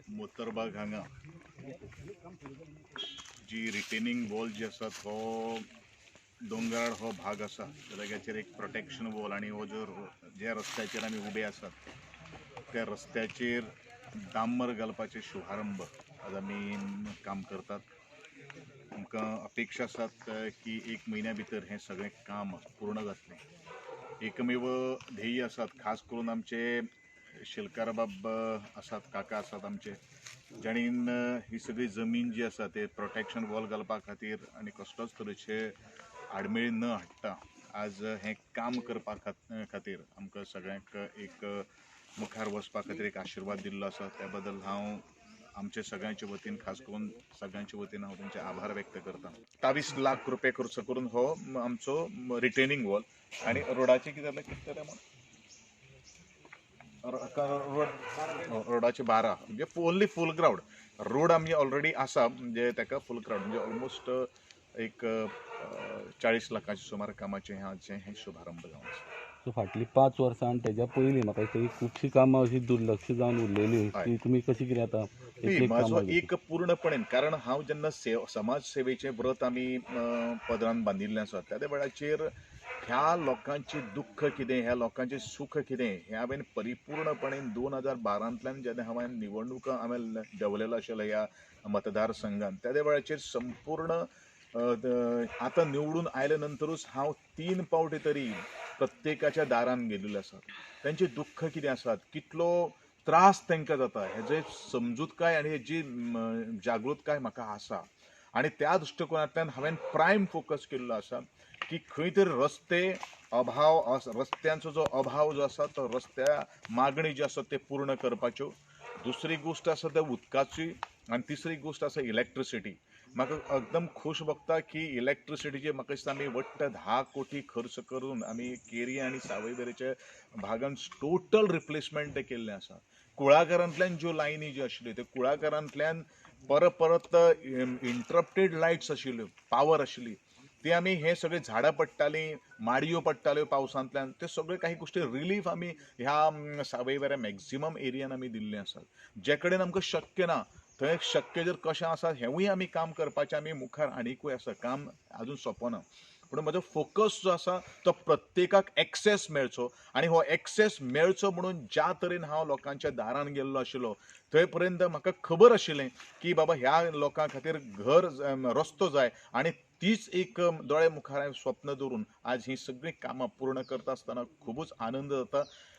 मोतरबाग हांगा जी retaining wall जी आसा तो दोंगराळ हो भाग आसा जाग्याचेर एक प्रोटेक्शन वॉल आणि हो जो ज्या रस्त्याचेर आमी उबे आसात त्या रस्त्याचेर डांबर घालपाचे शुभारंभ आज आमी काम करतात. आमकां अपेक्षा आसात की 1 म्हयन्या भितर हें सगळें काम पूर्ण जातलें. एकमेव ध्येय आसात, खास करून आमचे शिलकार बाब आसात, काका आसात आमचे, जाणीन ही सगळी जमीन जी आसा ते प्रोटेक्शन वॉल घालपा खातीर आनी कसलोच तरेचे आडमेळी न हाडटा आज हें काम करपा खातीर आमकां सगळ्यांक एक मुखार वचपा खातीर एक आशिर्वाद दिल्लो आसा. त्या बद्दल हांव आमचे सगळ्यांचे वतीन, खास करून सगळ्यांचे वतीन हांव तांचे आभार व्यक्त करता. 27 लाख रुपये खर्च करून हो आमचो रिटेनिंग वॉल आणि रोडाचे कितें जालें कितें जालें रोडाचे 12 म्हणजे ओन्ली फूल ग्राउंड रोड आमी ऑलरेडी आसा म्हणजे ताका फूल ग्राउंड म्हणजे ऑलमोस्ट एक 40 लाखाच्या सुमार कामाचे हे शुभारंभ जावन आसा. सो फाटलीं 5 वर्सां आनी तेज्या पयलीं म्हाका दिसता खुबशीं कामां अशी दुर्लक्ष जावन उरलेली ती तुमी कशी कितें आतां म्हाजो एक पूर्णपणे कारण हांव जेन्ना समाज सेवेचें व्रत आमी पदरान बांदिल्लें आसा त्या वेळाचेर ह्या लोकांची दुख्ख कितें ह्या लोकांचें सुख कितें हें हांवें परिपूर्णपणे 2012तल्यान जेन्ना हांवें निवडणुका हांवें देंवलेलो आशिल्लो ह्या मतदारसंघात त्या वेळाचेर संपूर्ण आतां निवडून आयल्या नंतरूच हांव 3 फावटी तरी प्रत्येकाच्या दारान गेल्लो आसा. तांची दुख्ख कितें आसात, कितलो त्रास तांकां जाता हेजे समजूतकाय आनी हेजी जागृतकाय म्हाका आसा आनी त्या दृश्टिकोनांतल्यान हांवें प्रायम फोकस केल्लो आसा की खंय तरी रस्ते अभाव रस्त्यांचो जो अभाव जो आसा तो रस्त्या मागणी जी आसा ते पूर्ण करपाच्यो. दुसरी गोष्ट आसा ते उदकाची आनी तिसरी गोष्ट आसा इलेक्ट्रिसिटी. म्हाका एकदम खूश भोगता की इलेक्ट्रिसिटीचे म्हाका दिसता आमी वट्ट 10 कोटी खर्च करून आमी केरी आनी सावयवेरेच्या भागांत टोटल रिप्लेसमेंट ते केल्लें आसा. कुळागरांतल्यान ज्यो लायनी ज्यो आशिल्ल्यो त्यो कुळागरांतल्यान परत इंटरप्टेड लायट्स आशिल्ल्यो पावर आशिल्ली ती आमी हे सगळे झाडां पडटालीं माडयो पडटाल्यो पावसांतल्यान ते सगळे काही गोश्टी रिलीफ आमी ह्या सावयवेऱ्या मॅक्झिमम एरियान आमी दिल्ले आसात. जे कडेन आमकां शक्य ना थंय शक्य जर कशें आसा हेंवूय आमी काम करपाचें आमी मुखार आनीकूय आसा काम अजून सोंपना पूण म्हजो फोकस जो आसा तो प्रत्येकाक एक्सेस मेळचो आनी हो एक्सेस मेळचो म्हणून ज्या तरेन हांव लोकांच्या दारान गेल्लो आशिल्लो थंय पर्यंत म्हाका खबर आशिल्लें की बाबा ह्या लोकां खातीर घर रस्तो जाय आनी तीच एक दोळे मुखार स्वप्न दवरून आज ही सगळीं कामां पूर्ण करता आसतना खूबच आनंद जाता.